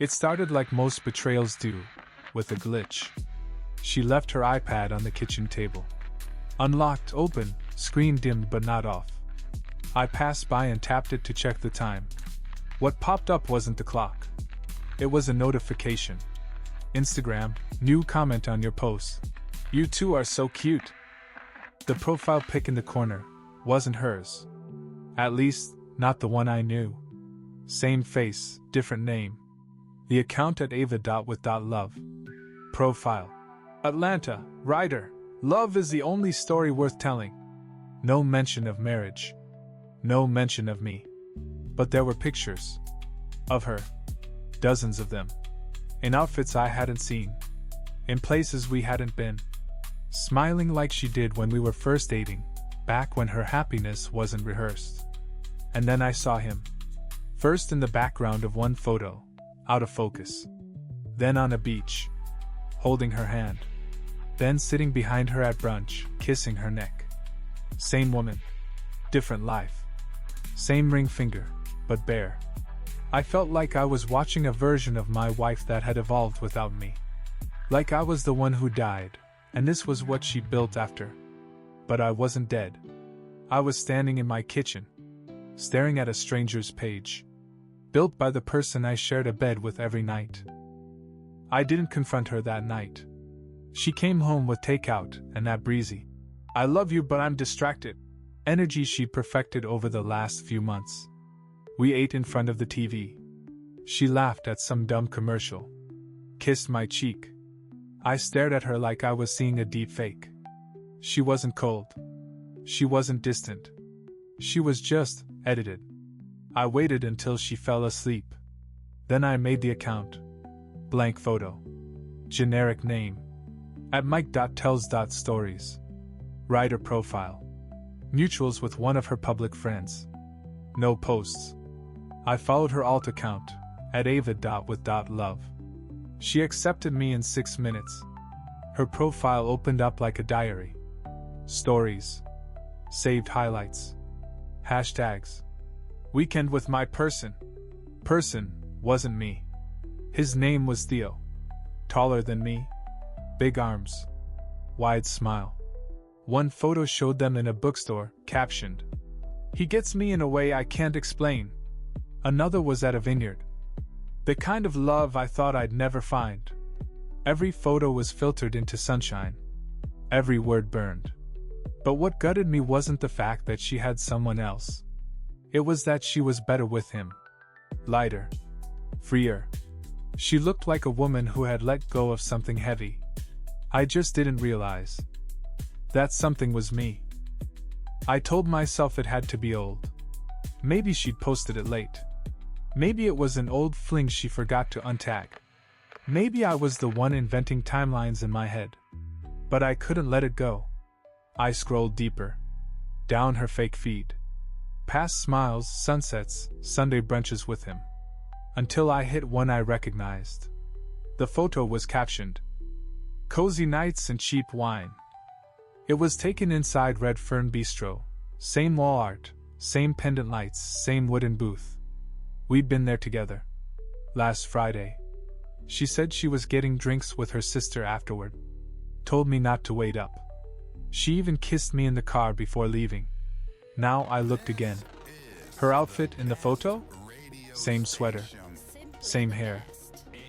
It started like most betrayals do, with a glitch. She left her iPad on the kitchen table. Unlocked, open, screen dimmed but not off. I passed by and tapped it to check the time. What popped up wasn't the clock. It was a notification. Instagram, new comment on your post. You two are so cute. The profile pic in the corner wasn't hers. At least, not the one I knew. Same face, different name. The account at ava.with.love. Profile. Atlanta, writer. Love is the only story worth telling. No mention of marriage. No mention of me. But there were pictures. Of her. Dozens of them. In outfits I hadn't seen. In places we hadn't been. Smiling like she did when we were first dating, back when her happiness wasn't rehearsed. And then I saw him. First in the background of one photo, out of focus. Then on a beach, holding her hand. Then sitting behind her at brunch, kissing her neck. Same woman, different life. Same ring finger, but bare. I felt like I was watching a version of my wife that had evolved without me. Like I was the one who died, and this was what she built after. But I wasn't dead. I was standing in my kitchen, staring at a stranger's page, built by the person I shared a bed with every night. I didn't confront her that night. She came home with takeout and that breezy, "I love you but I'm distracted," energy she perfected over the last few months. We ate in front of the TV. She laughed at some dumb commercial. Kissed my cheek. I stared at her like I was seeing a deep fake. She wasn't cold. She wasn't distant. She was just edited. I waited until she fell asleep. Then I made the account. Blank photo. Generic name. At Mike.tells.stories. Writer profile. Mutuals with one of her public friends. No posts. I followed her alt account, at ava.with.love. She accepted me in 6 minutes. Her profile opened up like a diary. Stories. Saved highlights. Hashtags. Weekend with my person. Person wasn't me. His name was Theo. Taller than me. Big arms. Wide smile. One photo showed them in a bookstore, captioned, "He gets me in a way I can't explain." Another was at a vineyard. The kind of love I thought I'd never find. Every photo was filtered into sunshine. Every word burned. But what gutted me wasn't the fact that she had someone else. It was that she was better with him. Lighter. Freer. She looked like a woman who had let go of something heavy. I just didn't realize. That something was me. I told myself it had to be old. Maybe she'd posted it late. Maybe it was an old fling she forgot to untag. Maybe I was the one inventing timelines in my head. But I couldn't let it go. I scrolled deeper. Down her fake feed. Past smiles, sunsets, Sunday brunches with him. Until I hit one I recognized. The photo was captioned, "Cozy nights and cheap wine." It was taken inside Red Fern Bistro. Same wall art, same pendant lights, same wooden booth. We'd been there together. Last Friday. She said she was getting drinks with her sister afterward. Told me not to wait up. She even kissed me in the car before leaving. Now I looked again. Her outfit in the photo? Same sweater. Same hair.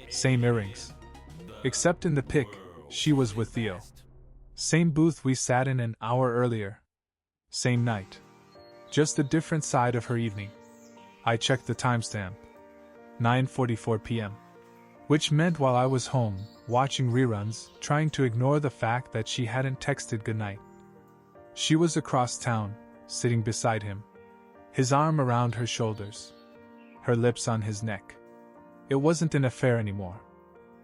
Same earrings. Except in the pic, she was with Theo. Same booth we sat in an hour earlier. Same night. Just a different side of her evening. I checked the timestamp. 9:44 p.m. Which meant while I was home, watching reruns, trying to ignore the fact that she hadn't texted goodnight. She was across town, sitting beside him. His arm around her shoulders. Her lips on his neck. It wasn't an affair anymore.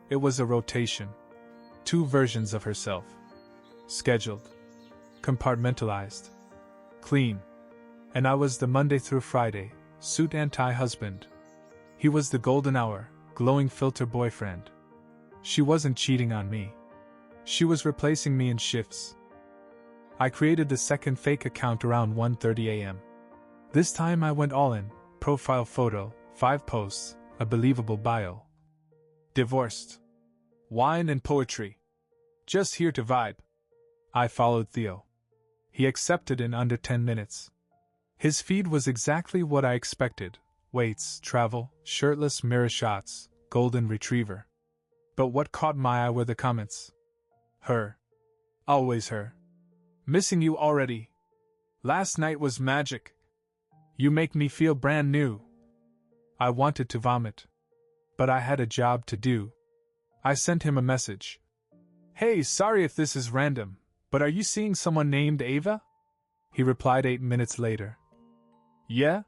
It was a rotation. 2 versions of herself. Scheduled. Compartmentalized. Clean. And I was the Monday through Friday, suit and tie husband. He was the golden hour, glowing filter boyfriend. She wasn't cheating on me. She was replacing me in shifts. I created the second fake account around 1:30 a.m. This time I went all in, profile photo, 5 posts, a believable bio. Divorced. Wine and poetry. Just here to vibe. I followed Theo. He accepted in under 10 minutes. His feed was exactly what I expected: weights, travel, shirtless mirror shots, golden retriever. But what caught my eye were the comments. Her. Always her. Missing you already. Last night was magic. You make me feel brand new. I wanted to vomit. But I had a job to do. I sent him a message. Hey, sorry if this is random, but are you seeing someone named Ava? He replied 8 minutes later. Yeah?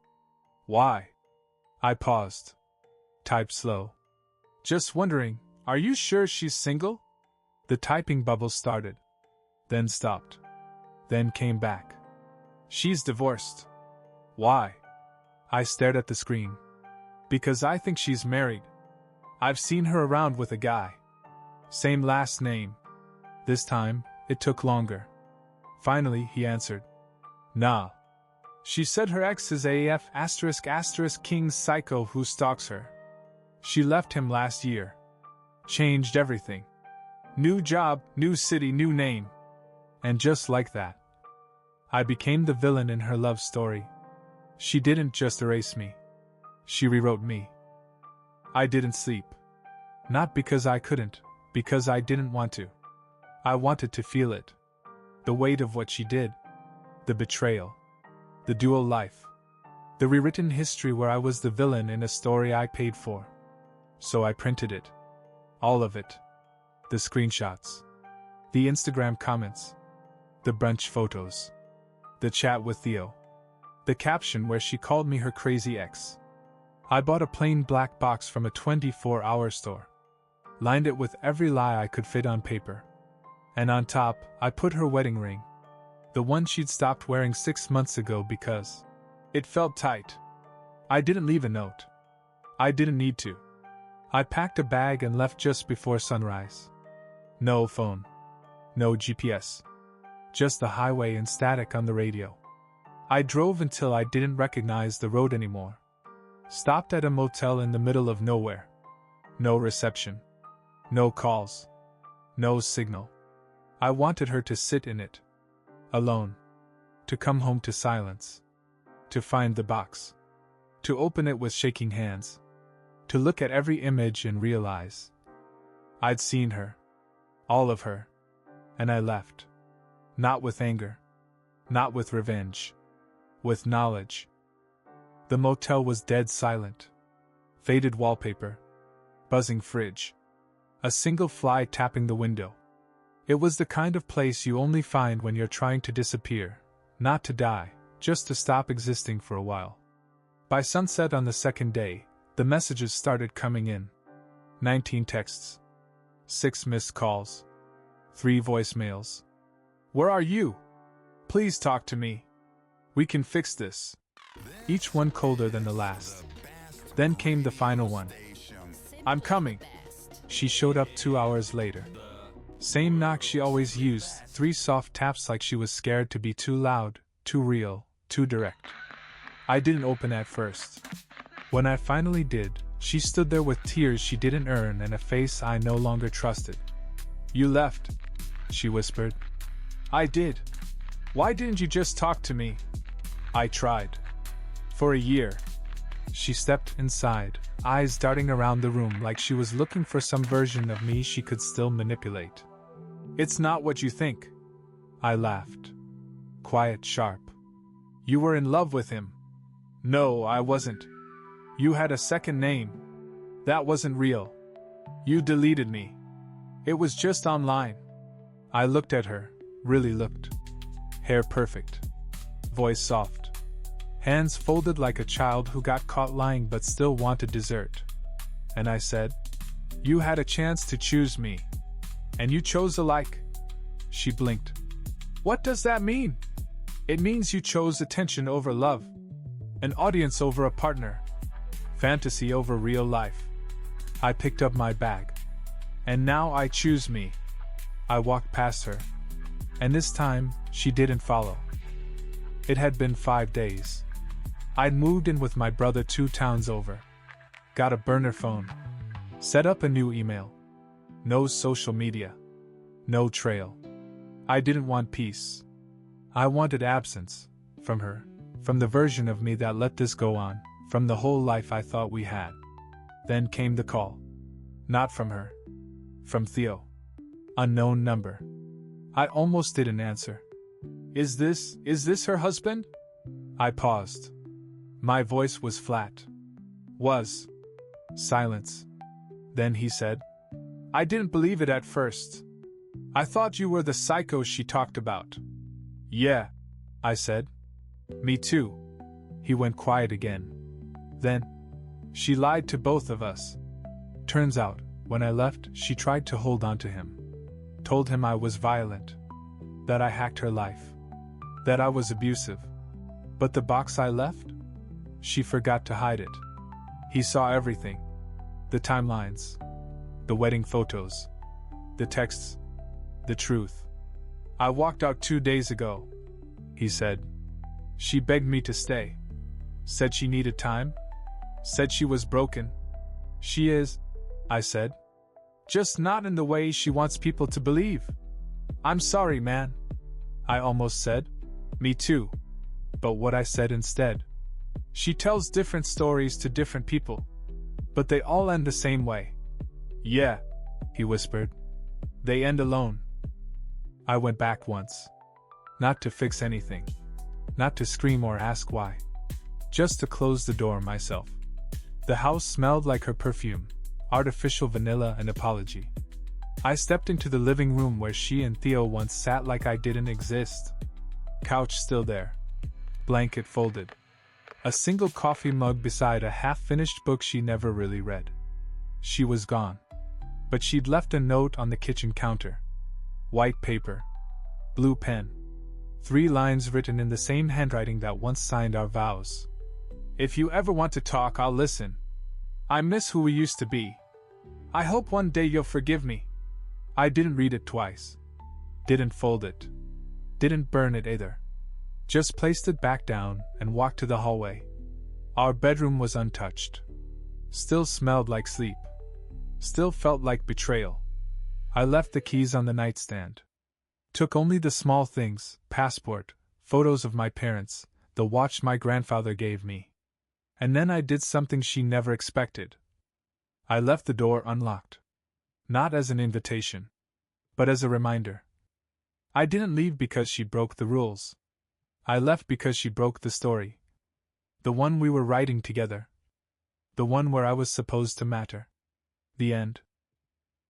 Why? I paused. Typed slow. Just wondering, are you sure she's single? The typing bubble started. Then stopped. Then came back. She's divorced. Why? I stared at the screen. Because I think she's married. I've seen her around with a guy. Same last name. This time, it took longer. Finally, he answered. Nah. She said her ex is AF *** King's psycho who stalks her. She left him last year. Changed everything. New job, new city, new name. And just like that, I became the villain in her love story. She didn't just erase me. She rewrote me. I didn't sleep. Not because I couldn't, because I didn't want to. I wanted to feel it. The weight of what she did. The betrayal. The dual life. The rewritten history where I was the villain in a story I paid for. So I printed it. All of it. The screenshots. The Instagram comments. The brunch photos. The chat with Theo. The caption where she called me her crazy ex. I bought a plain black box from a 24-hour store. Lined it with every lie I could fit on paper. And on top, I put her wedding ring. The one she'd stopped wearing 6 months ago because it felt tight. I didn't leave a note. I didn't need to. I packed a bag and left just before sunrise. No phone. No GPS. Just the highway and static on the radio. I drove until I didn't recognize the road anymore. Stopped at a motel in the middle of nowhere. No reception. No calls. No signal. I wanted her to sit in it. Alone. To come home to silence. To find the box. To open it with shaking hands. To look at every image and realize I'd seen her. All of her. And I left. Not with anger. Not with revenge. With knowledge. The motel was dead silent. Faded wallpaper. Buzzing fridge. A single fly tapping the window. It was the kind of place you only find when you're trying to disappear, not to die, just to stop existing for a while. By sunset on the second day, the messages started coming in. 19 texts. 6 missed calls. 3 voicemails. Where are you? Please talk to me. We can fix this. Each one colder than the last. Then came the final one. I'm coming. She showed up 2 hours later. Same knock she always used, 3 soft taps like she was scared to be too loud, too real, too direct. I didn't open at first. When I finally did, she stood there with tears she didn't earn and a face I no longer trusted. You left, she whispered. I did. Why didn't you just talk to me? I tried. For a year. She stepped inside, eyes darting around the room like she was looking for some version of me she could still manipulate. It's not what you think. I laughed. Quiet, sharp. You were in love with him. No, I wasn't. You had a second name. That wasn't real. You deleted me. It was just online. I looked at her, really looked. Hair perfect. Voice soft. Hands folded like a child who got caught lying but still wanted dessert. And I said, you had a chance to choose me. And you chose alike. She blinked. What does that mean? It means you chose attention over love. An audience over a partner. Fantasy over real life. I picked up my bag. And now I choose me. I walked past her. And this time, she didn't follow. It had been 5 days. I'd moved in with my brother 2 towns over. Got a burner phone. Set up a new email. No social media. No trail. I didn't want peace. I wanted absence. From her. From the version of me that let this go on. From the whole life I thought we had. Then came the call. Not from her. From Theo. Unknown number. I almost didn't answer. Is this her husband? I paused. My voice was flat. Was. Silence. Then he said, I didn't believe it at first. I thought you were the psycho she talked about. Yeah, I said. Me too. He went quiet again. Then, she lied to both of us. Turns out, when I left, she tried to hold on to him. Told him I was violent. That I hacked her life. That I was abusive. But the box I left? She forgot to hide it. He saw everything. The timelines. The wedding photos. The texts. The truth. I walked out 2 days ago, he said. She begged me to stay. Said she needed time. Said she was broken. She is, I said. Just not in the way she wants people to believe. I'm sorry, man. I almost said. Me too. But what I said instead. She tells different stories to different people. But they all end the same way. Yeah, he whispered. They end alone. I went back once. Not to fix anything. Not to scream or ask why. Just to close the door myself. The house smelled like her perfume, artificial vanilla and apology. I stepped into the living room where she and Theo once sat like I didn't exist. Couch still there. Blanket folded. A single coffee mug beside a half-finished book she never really read. She was gone. But she'd left a note on the kitchen counter. White paper. Blue pen. 3 lines written in the same handwriting that once signed our vows. If you ever want to talk, I'll listen. I miss who we used to be. I hope one day you'll forgive me. I didn't read it twice. Didn't fold it. Didn't burn it either. Just placed it back down and walked to the hallway. Our bedroom was untouched. Still smelled like sleep. Still felt like betrayal. I left the keys on the nightstand. Took only the small things, passport, photos of my parents, the watch my grandfather gave me. And then I did something she never expected. I left the door unlocked. Not as an invitation, but as a reminder. I didn't leave because she broke the rules. I left because she broke the story. The one we were writing together. The one where I was supposed to matter. The end.